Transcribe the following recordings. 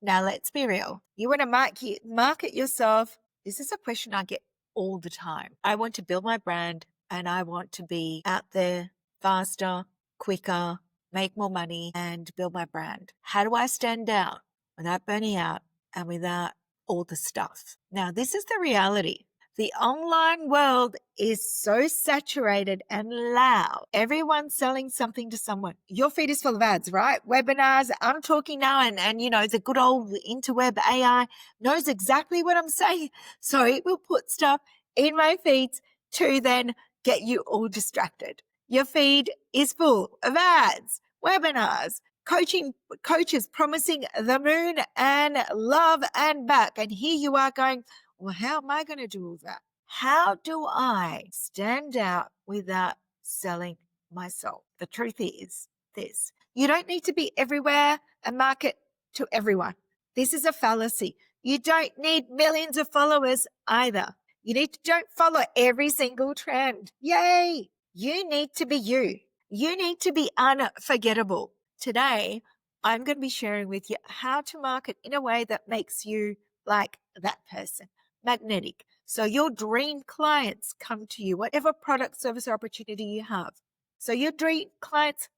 Now, let's be real. You want to market yourself. This is a question I get all the time. I want to build my brand and I want to be out there faster, quicker, make more money and build my brand. How do I stand out without burning out and without all the stuff? Now, this is the reality. The online world is so saturated and loud. Everyone's selling something to someone. Your feed is full of ads, right? Webinars. I'm talking now and the good old interweb AI knows exactly what I'm saying. So it will put stuff in my feeds to then get you all distracted. Your feed is full of ads, webinars, coaches promising the moon and love and back. And here you are going, well, how am I going to do all that? How do I stand out without selling myself? The truth is this. You don't need to be everywhere and market to everyone. This is a fallacy. You don't need millions of followers either. Don't follow every single trend. Yay! You need to be you. You need to be unforgettable. Today, I'm going to be sharing with you how to market in a way that makes you like that person. Magnetic. So your dream clients come to you, whatever product, service, or opportunity you have. So your dream clients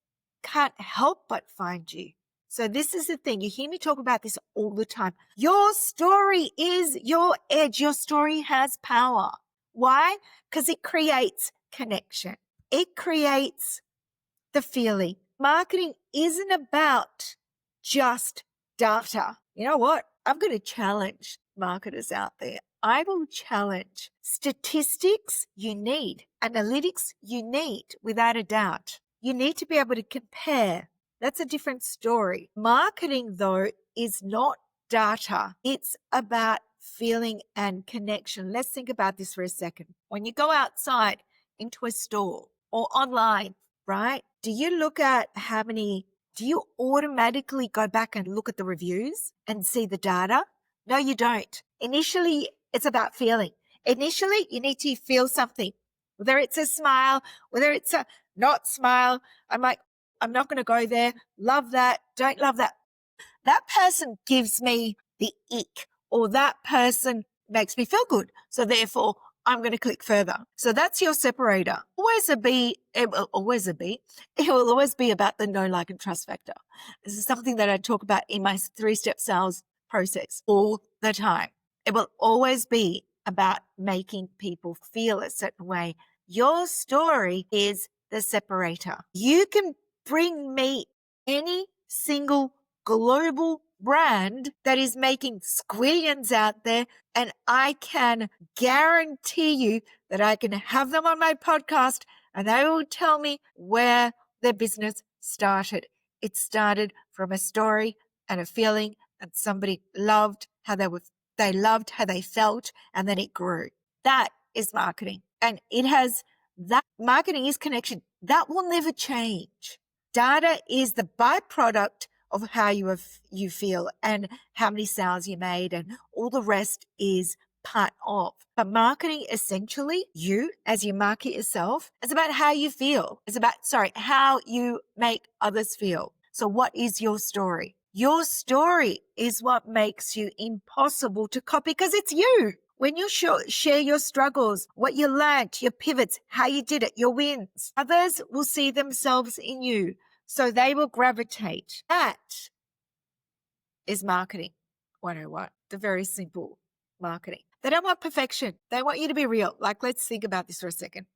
can't help but find you. So this is the thing. You hear me talk about this all the time. Your story is your edge. Your story has power. Why? Because it creates connection. It creates the feeling. Marketing isn't about just data. You know what? I'm going to challenge marketers out there. I will challenge statistics you need, analytics you need, without a doubt. You need to be able to compare. That's a different story. Marketing, though, is not data. It's about feeling and connection. Let's think about this for a second. When you go outside into a store or online, right? Do you look at do you automatically go back and look at the reviews and see the data? No, you don't. Initially, it's about feeling. Initially, you need to feel something, whether it's a smile, whether it's a not smile. I'm not going to go there. Love that. Don't love that. That person gives me the ick, or that person makes me feel good. So therefore, I'm going to click further. So that's your separator. It will always be about the know, like, and trust factor. This is something that I talk about in my 3-step sales process all the time. It will always be about making people feel a certain way. Your story is the separator. You can bring me any single global brand that is making squillions out there, and I can guarantee you that I can have them on my podcast and they will tell me where their business started. It started from a story and a feeling, and somebody loved how they loved how they felt, and then it grew. That is marketing. And marketing is connection. That will never change. Data is the byproduct of how you feel and how many sales you made, and all the rest is part of. But marketing, essentially, you as you market yourself, it's about how you feel. It's about, how you make others feel. So what is your story? Your story is what makes you impossible to copy, because it's you. When you share your struggles, what you learned, your pivots, how you did it, your wins, others will see themselves in you. So they will gravitate. That is marketing 101, the very simple marketing. They don't want perfection. They want you to be real. Like, let's think about this for a second.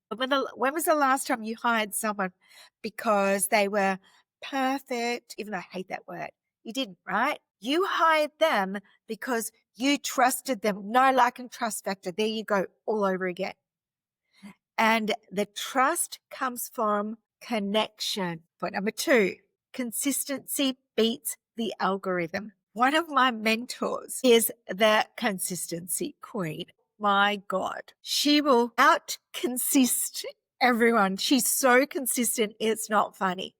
When was the last time you hired someone because they were perfect? Even though I hate that word. You didn't, right? You hired them because you trusted them. No, like, and trust factor. There you go, all over again. And the trust comes from connection. Point number 2, consistency beats the algorithm. One of my mentors is the consistency queen. My God, she will out-consist everyone. She's so consistent, it's not funny.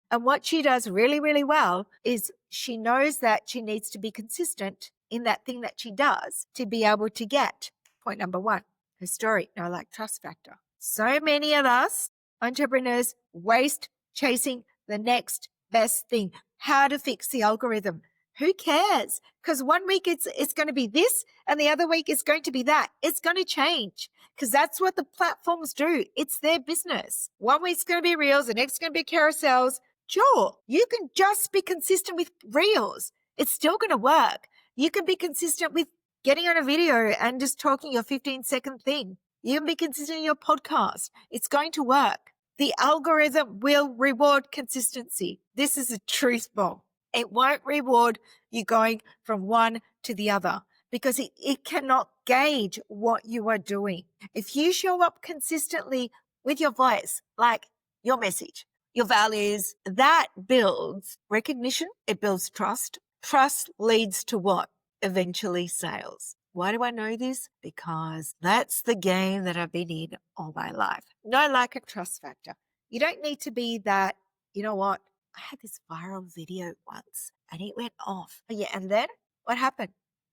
And what she does really, really well is she knows that she needs to be consistent in that thing that she does to be able to get point number 1, her story, know, like, trust factor. So many of us entrepreneurs waste chasing the next best thing. How to fix the algorithm. Who cares? Because one week it's going to be this and the other week it's going to be that. It's going to change because that's what the platforms do. It's their business. One week's going to be reels, the next going to be carousels. Sure, you can just be consistent with reels. It's still going to work. You can be consistent with getting on a video and just talking your 15-second thing. You can be consistent in your podcast. It's going to work. The algorithm will reward consistency. This is a truth bomb. It won't reward you going from one to the other because it cannot gauge what you are doing. If you show up consistently with your voice, like your message, your values, that builds recognition. It builds trust. Trust leads to what? Eventually sales. Why do I know this? Because that's the game that I've been in all my life. No lack of trust factor. You don't need to be that, you know what? I had this viral video once and it went off. Oh, yeah. And then what happened?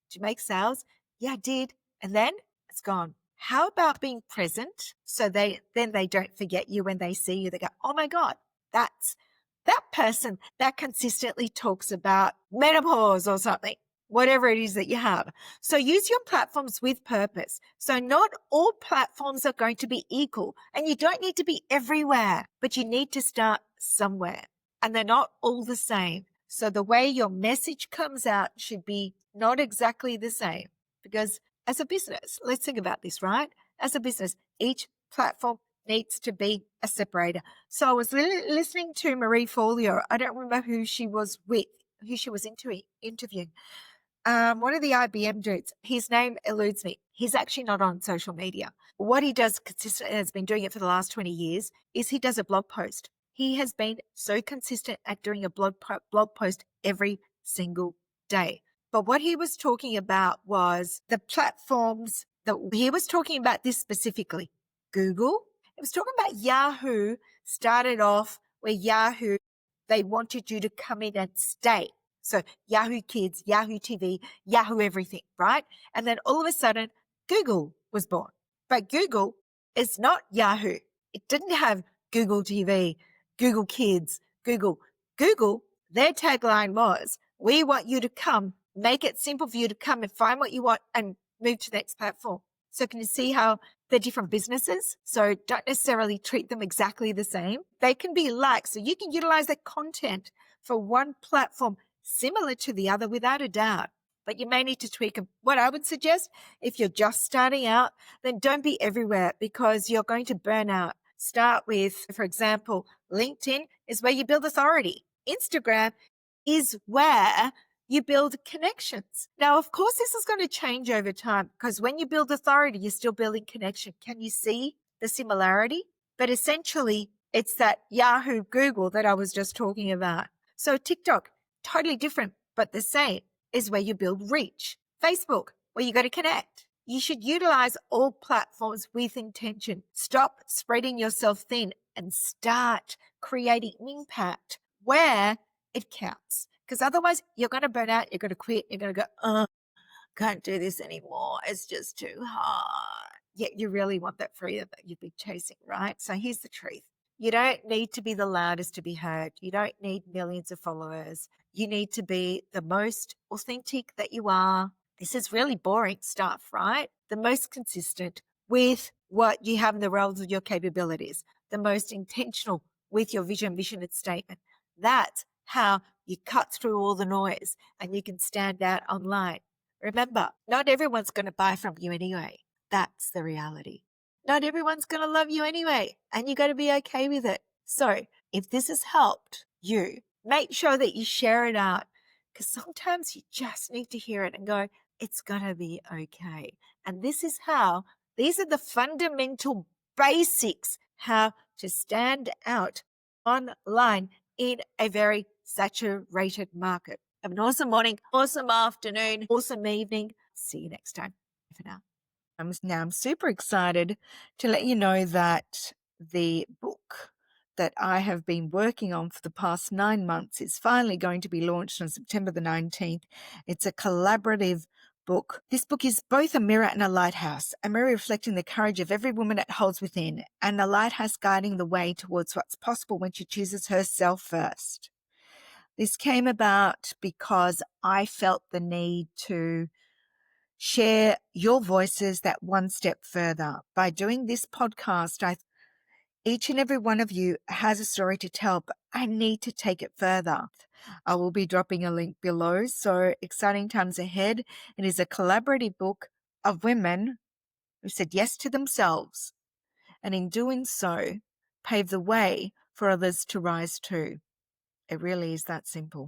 Did you make sales? Yeah, I did. And then it's gone. How about being present so then they don't forget you when they see you? They go, oh my God, that's that person that consistently talks about menopause or something, whatever it is that you have. So use your platforms with purpose. So not all platforms are going to be equal and you don't need to be everywhere, but you need to start somewhere. And they're not all the same. So the way your message comes out should be not exactly the same because as a business, let's think about this, right? As a business, each platform needs to be a separator. So I was listening to Marie Folio. I don't remember who she was with, who she was interviewing. One of the IBM dudes, his name eludes me. He's actually not on social media. What he does consistently, has been doing it for the last 20 years, is he does a blog post. He has been so consistent at doing a blog post every single day. But what he was talking about was the platforms that he was talking about this specifically. Google. He was talking about Yahoo started off where Yahoo, they wanted you to come in and stay. So Yahoo Kids, Yahoo TV, Yahoo everything, right? And then all of a sudden, Google was born. But Google is not Yahoo. It didn't have Google TV, Google Kids, Google. Google, their tagline was, we want you to come, make it simple for you to come and find what you want and move to the next platform. So can you see how they're different businesses? So don't necessarily treat them exactly the same. They can be like, so you can utilize their content for one platform similar to the other without a doubt. But you may need to tweak them. What I would suggest, if you're just starting out, then don't be everywhere because you're going to burn out. Start with, for example, LinkedIn is where you build authority. Instagram is where you build connections. Now, of course, this is going to change over time because when you build authority, you're still building connection. Can you see the similarity? But essentially, it's that Yahoo, Google that I was just talking about. So TikTok, totally different, but the same, is where you build reach. Facebook, where you go to connect. You should utilize all platforms with intention. Stop spreading yourself thin and start creating impact where it counts. Because otherwise, you're going to burn out, you're going to quit, you're going to go, can't do this anymore. It's just too hard. Yet you really want that freedom that you've been chasing, right? So here's the truth. You don't need to be the loudest to be heard. You don't need millions of followers. You need to be the most authentic that you are. This is really boring stuff, right? The most consistent with what you have in the realms of your capabilities, the most intentional with your vision and statement. That's how you cut through all the noise and you can stand out online. Remember, not everyone's going to buy from you anyway. That's the reality. Not everyone's going to love you anyway, and you got to be okay with it. So if this has helped you, make sure that you share it out because sometimes you just need to hear it and go, it's going to be okay. And these are the fundamental basics, how to stand out online in a very saturated market. Have an awesome morning, awesome afternoon, awesome evening. See you next time. For now. I'm super excited to let you know that the book that I have been working on for the past 9 months is finally going to be launched on September the 19th. It's a collaborative book. This book is both a mirror and a lighthouse, a mirror reflecting the courage of every woman it holds within, and a lighthouse guiding the way towards what's possible when she chooses herself first. This came about because I felt the need to share your voices that one step further. By doing this podcast, each and every one of you has a story to tell, but I need to take it further. I will be dropping a link below. So exciting times ahead. It is a collaborative book of women who said yes to themselves, and in doing so, pave the way for others to rise too. It really is that simple.